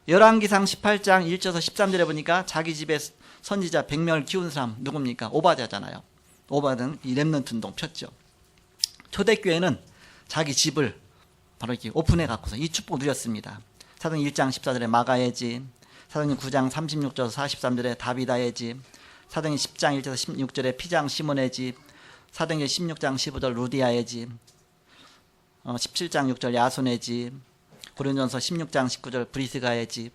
열왕기상 18장 1절에서 13절에 보니까 자기 집에 선지자 100명을 키운 사람 누굽니까? 오바댜잖아요. 오바댜는 이 렘넌트 운동 폈죠. 초대교회는 자기 집을 바로 이렇게 오픈해 갖고서 이 축복을 누렸습니다. 사도행 1장 14절에 마가의 집, 사도행 9장 36절에서 43절에 다비다의 집, 사도행 10장 1절에서 16절에 피장 시몬의 집, 사도행 16장 15절 루디아의 집, 17장 6절 야손의 집, 고린도전서 16장 19절 브리스가의 집,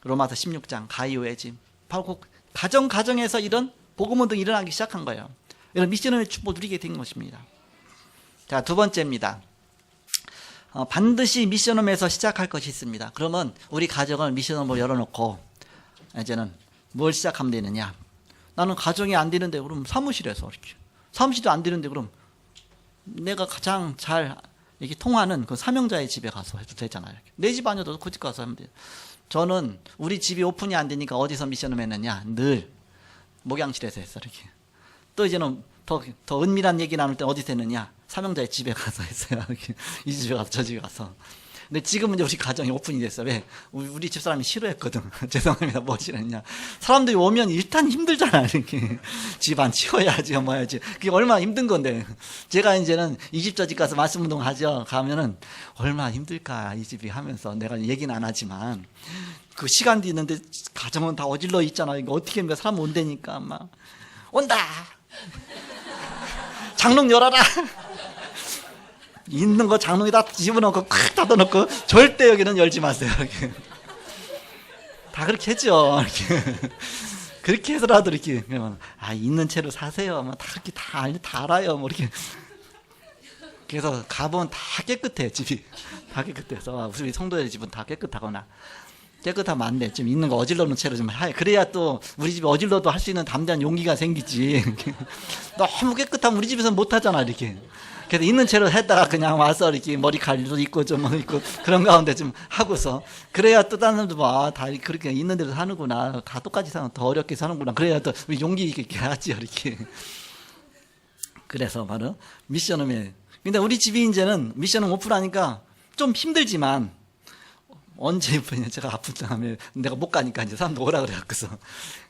로마서 16장 가이오의 집. 바로 그 가정에서 이런 복음운동이 일어나기 시작한 거예요. 이런 미션의 축복을 누리게 된 것입니다. 자, 두 번째입니다. 반드시 미션홈에서 시작할 것이 있습니다. 그러면 우리 가정을 미션홈으로 열어놓고 이제는 뭘 시작하면 되느냐? 나는 가정이 안 되는데 그럼 사무실에서 이렇게, 사무실도 안 되는데 그럼 내가 가장 잘 이렇게 통하는 그 사명자의 집에 가서 해도 되잖아요. 내 집 아니어도 그 집 가서 하면 돼요. 저는 우리 집이 오픈이 안 되니까 어디서 미션을 했느냐? 늘 목양실에서 했어. 이렇게. 또 이제는 더 은밀한 얘기 나눌 때 어디서 했느냐? 사명자의 집에 가서 했어요. 이렇게. 이 집에 가서 저 집에 가서. 근데 지금은 이제 우리 가정이 오픈이 됐어. 왜? 우리 집사람이 싫어했거든. 죄송합니다. 뭐 싫어했냐? 사람들이 오면 일단 힘들잖아. 이렇게. 집안 치워야지, 뭐 해야지. 그게 얼마나 힘든 건데. 제가 이제는 이 집 저 집 가서 말씀 운동 하죠. 가면은 얼마나 힘들까, 이 집이 하면서. 내가 얘기는 안 하지만. 그 시간도 있는데 가정은 다 어질러 있잖아. 이거 어떻게 하면 사람 온다니까. 막. 온다! 장롱 열어라! 있는 거 장롱에다 집어넣고 콱 닫아놓고 절대 여기는 열지 마세요. 이렇게. 다 그렇게 했죠. 이렇게. 그렇게 해서라도 이렇게 있는 채로 사세요. 뭐 다 그렇게 다 알아요. 뭐 이렇게. 그래서 가보면 다 깨끗해, 집이. 다 깨끗해서 우리 성도의 집은 다 깨끗하거나. 깨끗하면 안 돼. 좀 있는 거 어질러 놓은 채로 좀 해. 그래야 또 우리 집에 어질러도 할 수 있는 담대한 용기가 생기지. 너무 깨끗하면 우리 집에서는 못 하잖아, 이렇게. 그래서 있는 채로 했다가 그냥 와서 이렇게 머리칼도 있고 좀 있고 그런 가운데 좀 하고서, 그래야 또 다른 사람도 봐. 다 그렇게 있는 대로 사는구나. 다 똑같이 사는, 더 어렵게 사는구나. 그래야 또 우리 용기 있게 하지, 이렇게. 그래서 바로 미션홈에. 근데 우리 집이 이제는 미션홈 오픈하니까 좀 힘들지만, 언제 제가 아픈 다음에 내가 못 가니까 이제 사람들 오라 그래갖고서,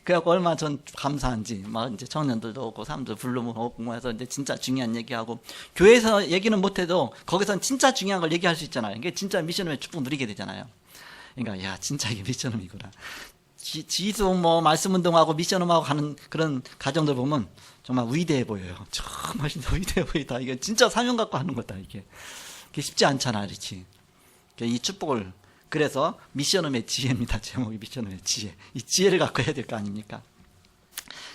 그래갖고 얼마나 전 감사한지, 막 이제 청년들도 오고 사람들 불러오고 해서 이제 진짜 중요한 얘기하고, 교회에서 얘기는 못해도 거기서는 진짜 중요한 걸 얘기할 수 있잖아요. 이게 진짜 미션홈의 축복 누리게 되잖아요. 그러니까 야, 진짜 이게 미션홈이구나. 지속 뭐 말씀 운동하고 미션홈하고 가는 그런 가정들 보면 정말 위대해 보여요. 정말 위대해 보이다. 이게 진짜 사명 갖고 하는 거다. 이게 쉽지 않잖아, 이렇게. 이 축복을. 그래서 미션홈의 지혜입니다. 제목이 미션홈의 지혜. 이 지혜를 갖고 해야 될 거 아닙니까?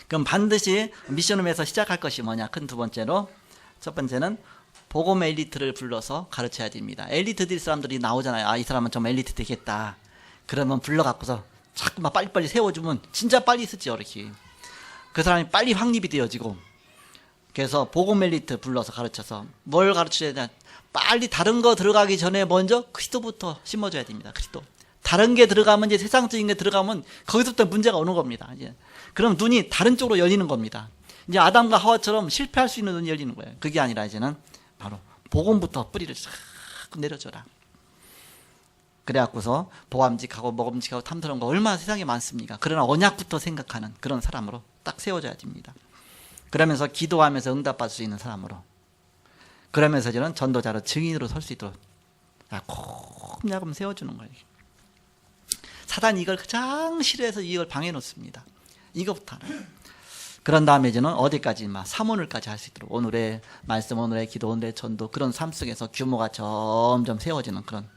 그럼 반드시 미션홈에서 시작할 것이 뭐냐? 큰 두 번째로, 첫 번째는 복음 엘리트를 불러서 가르쳐야 됩니다. 엘리트들 사람들이 나오잖아요. 아, 이 사람은 좀 엘리트 되겠다. 그러면 불러갖고서 자꾸만 빨리빨리 세워주면 진짜 빨리 쓰죠, 이렇게. 그 사람이 빨리 확립이 되어지고. 그래서 복음 엘리트 불러서 가르쳐서 뭘 가르쳐야 되냐? 빨리 다른 거 들어가기 전에 먼저 그리스도부터 심어줘야 됩니다. 그리스도. 다른 게 들어가면, 이제 세상적인 게 들어가면 거기서부터 문제가 오는 겁니다. 이제 그럼 눈이 다른 쪽으로 열리는 겁니다. 이제 아담과 하와처럼 실패할 수 있는 눈이 열리는 거예요. 그게 아니라 이제는 바로 복음부터 뿌리를 쫙 내려줘라. 그래갖고서 보암직하고 먹음직하고 탐스러운 거 얼마나 세상에 많습니까? 그러나 언약부터 생각하는 그런 사람으로 딱 세워져야 됩니다. 그러면서 기도하면서 응답받을 수 있는 사람으로, 그러면서 저는 전도자로 증인으로 설 수 있도록 꼼야금 세워주는 거예요. 사단이 이걸 가장 싫어해서 이걸 방해 놓습니다. 이것부터 알아요. 그런 다음에 저는 어디까지 사모늘까지 할 수 있도록, 오늘의 말씀, 오늘의 기도, 오늘의 전도, 그런 삶 속에서 규모가 점점 세워지는 그런,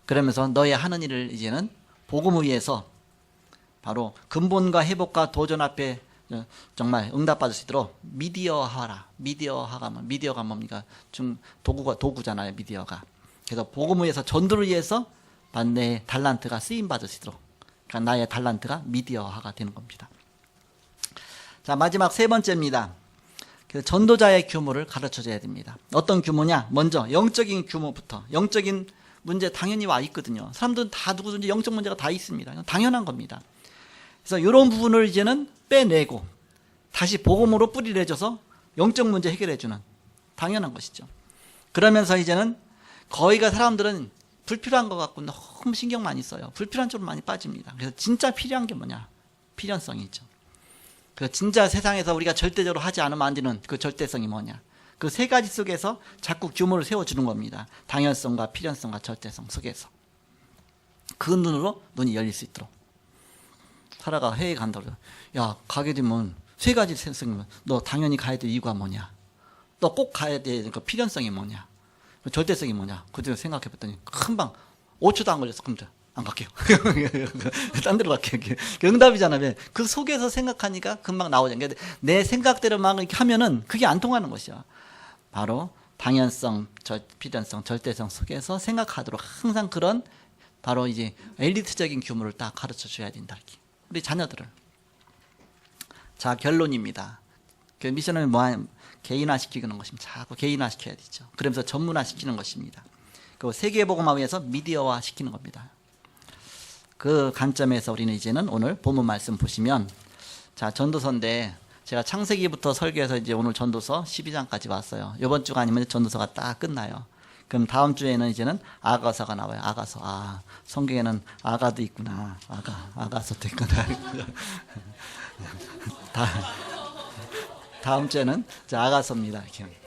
그러면서 너의 하는 일을 이제는 복음을 위해서 바로 근본과 회복과 도전 앞에 정말 응답받을 수 있도록 미디어화라. 미디어가 뭡니까? 도구잖아요, 미디어가. 그래서 복음을 위해서, 전도를 위해서 내 달란트가 쓰임받을 수 있도록, 그러니까 나의 달란트가 미디어화가 되는 겁니다. 자, 마지막 세 번째입니다. 그래서 전도자의 규모를 가르쳐줘야 됩니다. 어떤 규모냐? 먼저 영적인 규모부터. 영적인 문제 당연히 와 있거든요. 사람들은 다 누구든지 영적 문제가 다 있습니다. 당연한 겁니다. 그래서 이런 부분을 이제는 빼내고 다시 복음으로 뿌리를 해줘서 영적 문제 해결해주는, 당연한 것이죠. 그러면서 이제는 거의가 사람들은 불필요한 것 같고 너무 신경 많이 써요. 불필요한 쪽으로 많이 빠집니다. 그래서 진짜 필요한 게 뭐냐? 필연성이 있죠. 그래서 진짜 세상에서 우리가 절대적으로 하지 않으면 안 되는 그 절대성이 뭐냐? 그 세 가지 속에서 자꾸 규모를 세워주는 겁니다. 당연성과 필연성과 절대성 속에서. 그 눈으로 눈이 열릴 수 있도록. 사라가 회의 간다고 그래요. 야, 가게 되면 세 가지 생성이면 너 당연히 가야 될 이유가 뭐냐? 너 꼭 가야 될 그 필연성이 뭐냐? 그 절대성이 뭐냐? 그대로 생각해 봤더니 금방 5초도 안 걸렸어. 그럼 안 갈게요. 딴 데로 갈게요. 응답이잖아요. 그 속에서 생각하니까 금방 나오죠. 그러니까 내 생각대로만 이렇게 하면은 그게 안 통하는 것이야. 바로 당연성, 필연성, 절대성 속에서 생각하도록 항상 그런 바로 이제 엘리트적인 규모를 딱 가르쳐 줘야 된다. 이렇게. 우리 자녀들을. 자, 결론입니다. 그 미션은 개인화시키는 것입니다. 자꾸 개인화시켜야 되죠. 그러면서 전문화시키는 것입니다. 그 세계복음화 위해서 미디어화 시키는 겁니다. 그 관점에서 우리는 이제는 오늘 본문 말씀 보시면, 자, 전도서인데 제가 창세기부터 설교해서 이제 오늘 전도서 12장까지 왔어요. 이번 주가 아니면 전도서가 딱 끝나요. 그럼 다음 주에는 이제는 아가서가 나와요. 아가서. 아, 성경에는 아가도 있구나. 아가서도 있구나. 다음 주에는 아가서입니다. 이렇게.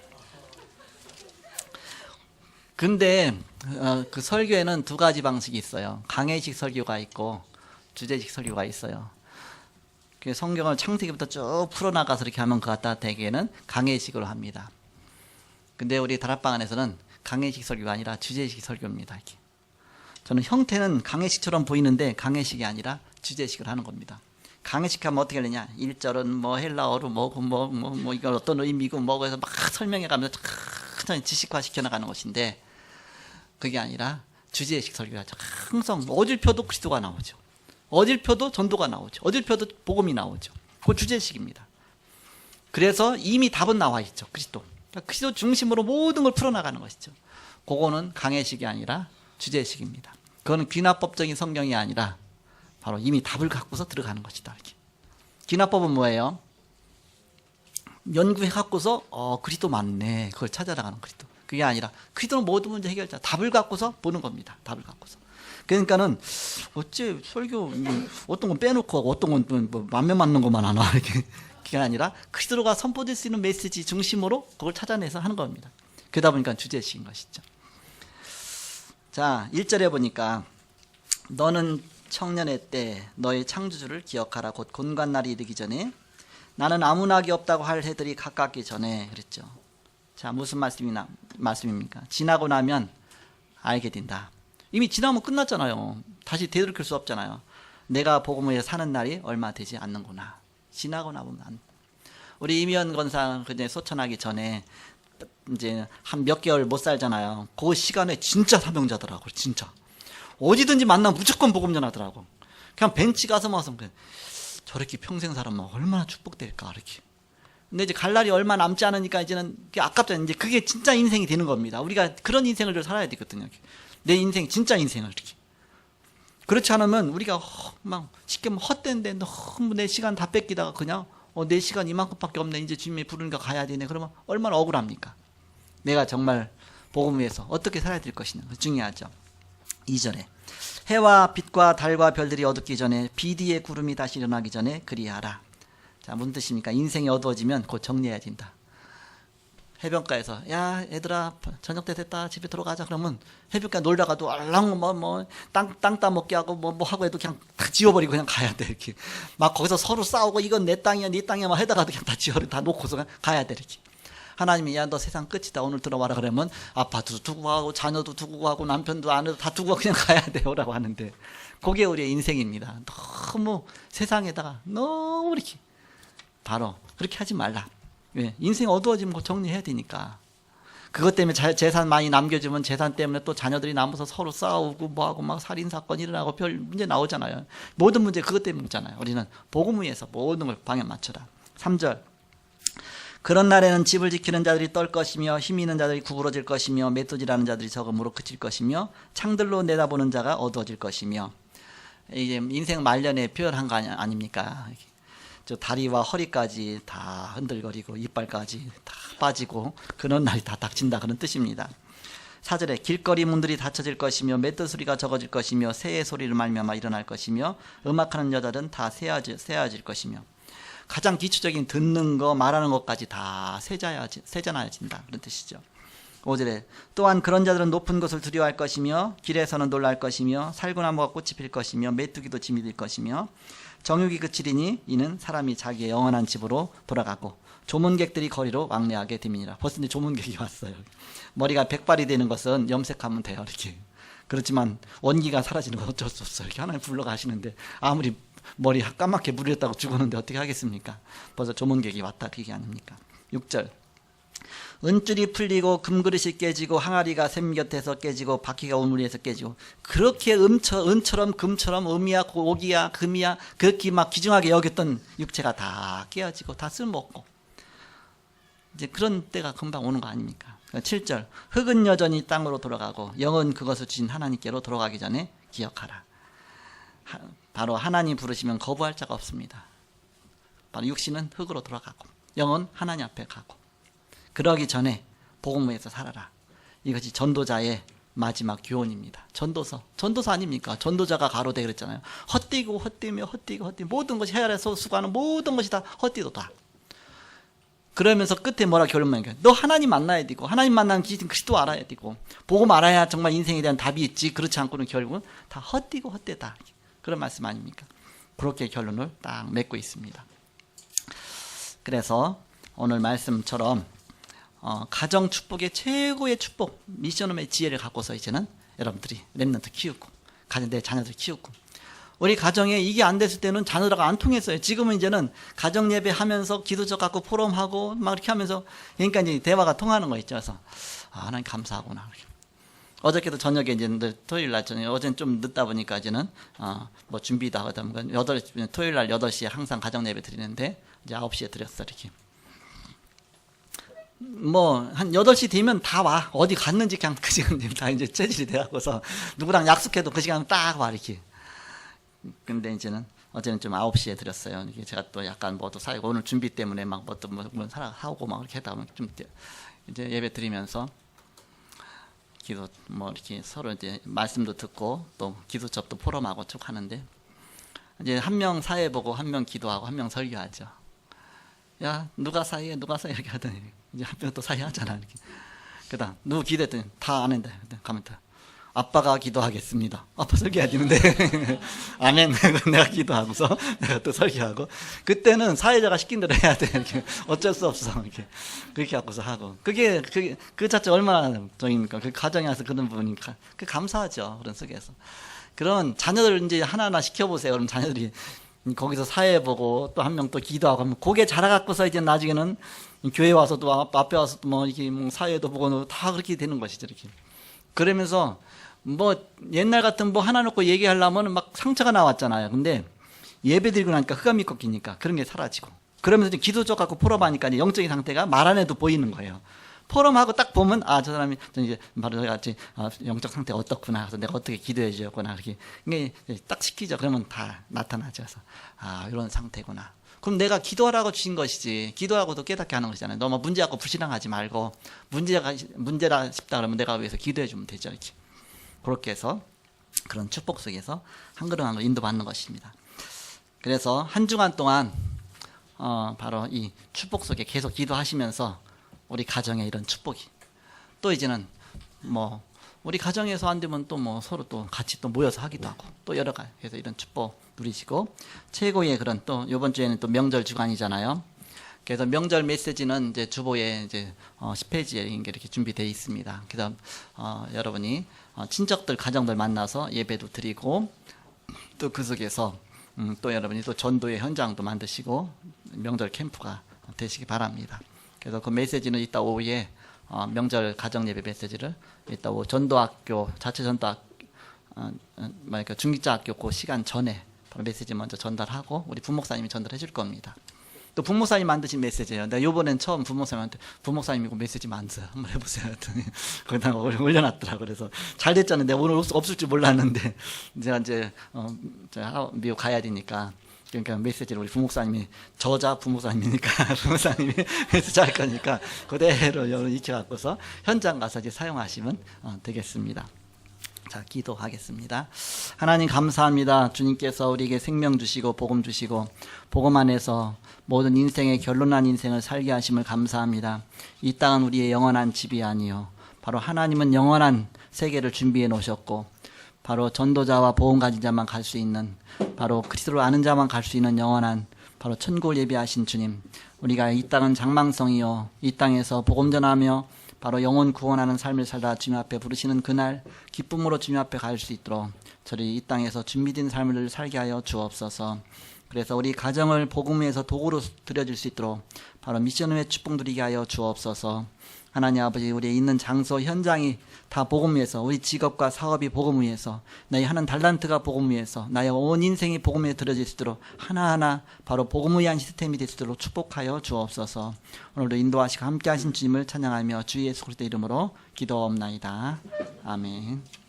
근데 그 설교에는 두 가지 방식이 있어요. 강해식 설교가 있고 주제식 설교가 있어요. 그 성경을 창세기부터 쭉 풀어나가서 이렇게 하면 그 갖다 대개는 강해식으로 합니다. 근데 우리 다락방 안에서는 강해식 설교가 아니라 주제식 설교입니다. 이렇게. 저는 형태는 강해식처럼 보이는데 강해식이 아니라 주제식을 하는 겁니다. 강해식 하면 어떻게 하느냐? 1절은 뭐 헬라어로 뭐 이걸 어떤 의미고 뭐고 해서 막 설명해가면서 천천히 지식화 시켜나가는 것인데, 그게 아니라 주제식 설교가 항상 어딜 펴도 그리스도가 나오죠. 어딜 펴도 전도가 나오죠. 어딜 펴도 복음이 나오죠. 그 주제식입니다. 그래서 이미 답은 나와 있죠. 그리스도. 그러니까 그리스도 중심으로 모든 걸 풀어나가는 것이죠. 그거는 강해식이 아니라 주제식입니다. 그거는 귀납법적인 성경이 아니라 바로 이미 답을 갖고서 들어가는 것이다. 이렇게. 귀납법은 뭐예요? 연구해 갖고서 그리스도 맞네. 그걸 찾아나가는 그리스도. 그게 아니라 그리스도는 모든 문제 해결자. 답을 갖고서 보는 겁니다. 답을 갖고서. 그러니까는 어째 설교 어떤 건 빼놓고 어떤 건 뭐 맘에 맞는 것만 하나 이렇게. 그게 아니라 그리스도가 선포될 수 있는 메시지 중심으로 그걸 찾아내서 하는 겁니다. 그러다 보니까 주제식인 것이죠. 자, 1절에 보니까 너는 청년의 때 너의 창조주를 기억하라. 곧 곤관날이 이르기 전에 나는 아무 낙이 없다고 할 해들이 가깝기 전에 그랬죠. 자, 무슨 말씀입니까? 지나고 나면 알게 된다. 이미 지나면 끝났잖아요. 다시 되돌릴 수 없잖아요. 내가 복음을 위해 사는 날이 얼마 되지 않는구나. 지나고 나면 우리 이미연 권사 그때 소천하기 전에 이제 한 몇 개월 못 살잖아요. 그 시간에 진짜 사명자더라고. 진짜 어디든지 만나면 무조건 복음 전하더라고. 그냥 벤치 가서 마서 저렇게 평생 살면 얼마나 축복될까 이렇게. 근데 이제 갈 날이 얼마 남지 않으니까 이제는 아깝잖아요. 이제 그게 진짜 인생이 되는 겁니다. 우리가 그런 인생을 좀 살아야 되거든요. 내 인생 진짜 인생을 이렇게. 그렇지 않으면 우리가 막 쉽게 말하면 헛된데 너무 내 시간 다 뺏기다가 그냥 내 시간 이만큼밖에 없네. 이제 주님이 부르니까 가야 되네. 그러면 얼마나 억울합니까? 내가 정말 복음 위해서 어떻게 살아야 될 것이냐. 중요하죠. 2절에 해와 빛과 달과 별들이 어둡기 전에 비디의 구름이 다시 일어나기 전에 그리하라. 자, 무슨 뜻입니까? 인생이 어두워지면 곧 정리해야 된다. 해변가에서 야 얘들아 저녁 때 됐다 집에 들어가자 그러면 해변가 놀다가도 알랑 땅 따먹게 하고 뭐 하고 해도 그냥 다 지워버리고 그냥 가야 돼. 이렇게 막 거기서 서로 싸우고 이건 내 땅이야 네 땅이야 막 하다가도 그냥 다 지워버리고 다 놓고서 그냥 가야 돼. 이렇게 하나님이 야 너 세상 끝이다 오늘 들어와라 그러면 아파트도 두고 가고 자녀도 두고 가고 남편도 아내도 다 두고 그냥 가야 돼요라고 하는데 그게 우리의 인생입니다. 너무 세상에다가 너무 이렇게 바로 그렇게 하지 말라. 왜? 인생 어두워지면 곧 정리해야 되니까. 그것 때문에 재산 많이 남겨주면 재산 때문에 또 자녀들이 남아서 서로 싸우고 뭐하고 막 살인사건 일어나고 별 문제 나오잖아요. 모든 문제 그것 때문이잖아요. 우리는 복음 위에서 모든 걸 방향 맞춰라. 3절 그런 날에는 집을 지키는 자들이 떨 것이며 힘 있는 자들이 구부러질 것이며 메뚜지라는 자들이 적음으로 그칠 것이며 창들로 내다보는 자가 어두워질 것이며 이게 인생 말년에 표현한 거 아닙니까? 저 다리와 허리까지 다 흔들거리고 이빨까지 다 빠지고 그런 날이 다 닥친다 그런 뜻입니다. 4절에 길거리 문들이 닫혀질 것이며 맷돌 소리가 적어질 것이며 새의 소리를 말미암아 일어날 것이며 음악하는 여자들은 다 세아질 것이며 가장 기초적인 듣는 거 말하는 것까지 다 세잖아진다 그런 뜻이죠. 5절에 또한 그런 자들은 높은 것을 두려워할 것이며 길에서는 놀랄 것이며 살구나무가 꽃이 필 것이며 메뚜기도 짐이 될 것이며 정욕이 그치리니 이는 사람이 자기의 영원한 집으로 돌아가고 조문객들이 거리로 왕래하게 됨이니라. 벌써 이제 조문객이 왔어요. 머리가 백발이 되는 것은 염색하면 돼요. 이렇게. 그렇지만 원기가 사라지는 건 어쩔 수 없어요. 이렇게 하나님 불러가시는데 아무리 머리 까맣게 물렸다고 죽었는데 어떻게 하겠습니까? 벌써 조문객이 왔다 그 얘기 아닙니까? 6절 은줄이 풀리고 금그릇이 깨지고 항아리가 샘 곁에서 깨지고 바퀴가 우물리에서 깨지고 그렇게 은처럼 금처럼 음이야 고기야 금이야 그렇게 막 귀중하게 여겼던 육체가 다 깨어지고 다 쓸모없고 이제 그런 때가 금방 오는 거 아닙니까? 7절 흙은 여전히 땅으로 돌아가고 영은 그것을 주신 하나님께로 돌아가기 전에 기억하라. 바로 하나님 부르시면 거부할 자가 없습니다. 바로 육신은 흙으로 돌아가고 영은 하나님 앞에 가고 그러기 전에 복음에서 살아라. 이것이 전도자의 마지막 교훈입니다. 전도서 아닙니까? 전도자가 가로되 그랬잖아요. 헛되고 헛되며 모든 것이 헤아려서 수고하는 모든 것이 다 헛되도다. 그러면서 끝에 뭐라 결론만 너 하나님 만나야 되고 하나님 만나는 길은 그리스도 알아야 되고 복음 알아야 정말 인생에 대한 답이 있지. 그렇지 않고는 결국은 다 헛되고 헛되다. 그런 말씀 아닙니까? 그렇게 결론을 딱 맺고 있습니다. 그래서 오늘 말씀처럼 가정 축복의 최고의 축복 미션홈의 지혜를 갖고서 이제는 여러분들이 랩런트 키우고 내 자녀들 키우고 우리 가정에 이게 안 됐을 때는 자녀들하고 안 통했어요. 지금은 이제는 가정 예배 하면서 기도적 갖고 포럼하고 막 이렇게 하면서 그러니까 이제 대화가 통하는 거 있죠. 그래서 하나님 감사하구나. 어저께도 저녁에 이제 토요일 날 저녁에 어제는 좀 늦다 보니까 이제는 뭐 준비도 하다 보니까 토요일 날 8시에 항상 가정 예배 드리는데 이제 9시에 드렸어 이렇게. 뭐 한 8시 되면 다 와. 어디 갔는지 그냥 그 시간 되면 다 이제 체질이 돼갖고서 누구랑 약속해도 그 시간 딱 와 이렇게. 근데 이제는 어제는 좀 9시에 드렸어요. 이게 제가 또 약간 뭐도 사고 오늘 준비 때문에 막 뭐 또 뭐 사고 막 이렇게 하다 보면 좀 이제 예배 드리면서 기도 뭐 이렇게 서로 이제 말씀도 듣고 또 기도첩도 포럼하고 쭉 하는데 이제 한 명 사회 보고 한 명 기도하고 한 명 설교하죠. 야 누가 사회해 이렇게 하더니 이제 한 명 또 사회 하잖아 이렇게. 그다음 누구 기도했더니 다 안 한다. 가면 다 아빠가 기도하겠습니다. 아빠 설교해야 되는데 아멘. 내가 기도하고서 내가 또 설교하고 그때는 사회자가 시킨 대로 해야 돼. 이렇게 어쩔 수 없어 이렇게 그렇게 하고서 하고 그게 그 자체 얼마나 정입니까? 그 가정에 와서 그런 부분이니까 그 감사하죠. 그런 속에서 그런 자녀들 이제 하나하나 시켜보세요. 그럼 자녀들이 거기서 사회 보고 또 한 명 또 기도하고 하면 그게 자라갖고서 이제 나중에는 교회 와서도 앞에 와서도 뭐 이렇게 뭐 사회도 보고 다 그렇게 되는 것이죠. 이렇게 그러면서 뭐 옛날 같은 뭐 하나 놓고 얘기하려면 막 상처가 나왔잖아요. 근데 예배 드리고 나니까 흑암이 꺾이니까 그런 게 사라지고 그러면서 이제 기도적 갖고 풀어봐니까 영적인 상태가 말 안 해도 보이는 거예요. 포럼하고 딱 보면 저 사람이 이제 바로 같이 영적 상태가 어떻구나. 그래서 내가 어떻게 기도해 주었구나. 이렇게 이게 딱 시키죠. 그러면 다 나타나죠. 그래서 이런 상태구나. 그럼 내가 기도하라고 주신 것이지. 기도하고도 깨닫게 하는 것이잖아요. 너무 문제 갖고 불신앙하지 말고 문제라 싶다 그러면 내가 위해서 기도해 주면 되죠. 이렇게. 그렇게 해서 그런 축복 속에서 한 걸음 한 걸음 인도받는 것입니다. 그래서 한 주간 동안 바로 이 축복 속에 계속 기도하시면서 우리 가정에 이런 축복이 또 이제는 뭐 우리 가정에서 안 되면 또 뭐 서로 또 같이 또 모여서 하기도 하고 또 여러 가지 해서 이런 축복 누리시고 최고의 그런 또 이번 주에는 또 명절 주간이잖아요. 그래서 명절 메시지는 이제 주보에 이제 10페이지에 이렇게 준비되어 있습니다. 그래서 여러분이 친척들 가정들 만나서 예배도 드리고 또 그 속에서 또 여러분이 또 전도의 현장도 만드시고 명절 캠프가 되시기 바랍니다. 그래서 그 메시지는 이따 오후에 명절 가정 예배 메시지를 이따 오후 전도학교 자체 전도학 그러니까 중직자학교 그 시간 전에 바로 메시지 먼저 전달하고 우리 부목사님이 전달해 줄 겁니다. 또 부목사님 만드신 메시지예요. 내가 요번엔 처음 부목사님한테 부목사님 이거 메시지 만드세요. 한번 해보세요. 했더니 거기다가 올려놨더라고. 그래서 잘 됐잖아요. 내가 오늘 없을 줄 몰랐는데 제가 이제 미국 가야 되니까 그러니까 메시지를 우리 부목사님이 저자 부목사님이니까 부목사님이 메시지 할 거니까 그대로 여러분 익혀갖고서 현장 가서 이제 사용하시면 되겠습니다. 자, 기도하겠습니다. 하나님 감사합니다. 주님께서 우리에게 생명 주시고 복음 주시고 복음 안에서 모든 인생의 결론난 인생을 살게 하심을 감사합니다. 이 땅은 우리의 영원한 집이 아니요 바로 하나님은 영원한 세계를 준비해 놓으셨고 바로 전도자와 복음 가진 자만 갈 수 있는 바로 그리스도를 아는 자만 갈 수 있는 영원한 바로 천국을 예비하신 주님, 우리가 이 땅은 장망성이요 이 땅에서 복음 전하며 바로 영혼 구원하는 삶을 살다 주님 앞에 부르시는 그날 기쁨으로 주님 앞에 갈 수 있도록 저희 이 땅에서 준비된 삶을 살게 하여 주옵소서. 그래서 우리 가정을 복음 위에서 도구로 드려질 수 있도록 바로 미션의 축복 누리게 하여 주옵소서. 하나님 아버지, 우리의 있는 장소 현장이 다 복음 위에서, 우리 직업과 사업이 복음 위에서, 나의 하는 달란트가 복음 위에서, 나의 온 인생이 복음 위에 드려질 수 있도록 하나하나 바로 복음 위한 시스템이 될 수 있도록 축복하여 주옵소서. 오늘도 인도하시고 함께 하신 주님을 찬양하며 주 예수 그리스도의 이름으로 기도옵나이다. 아멘.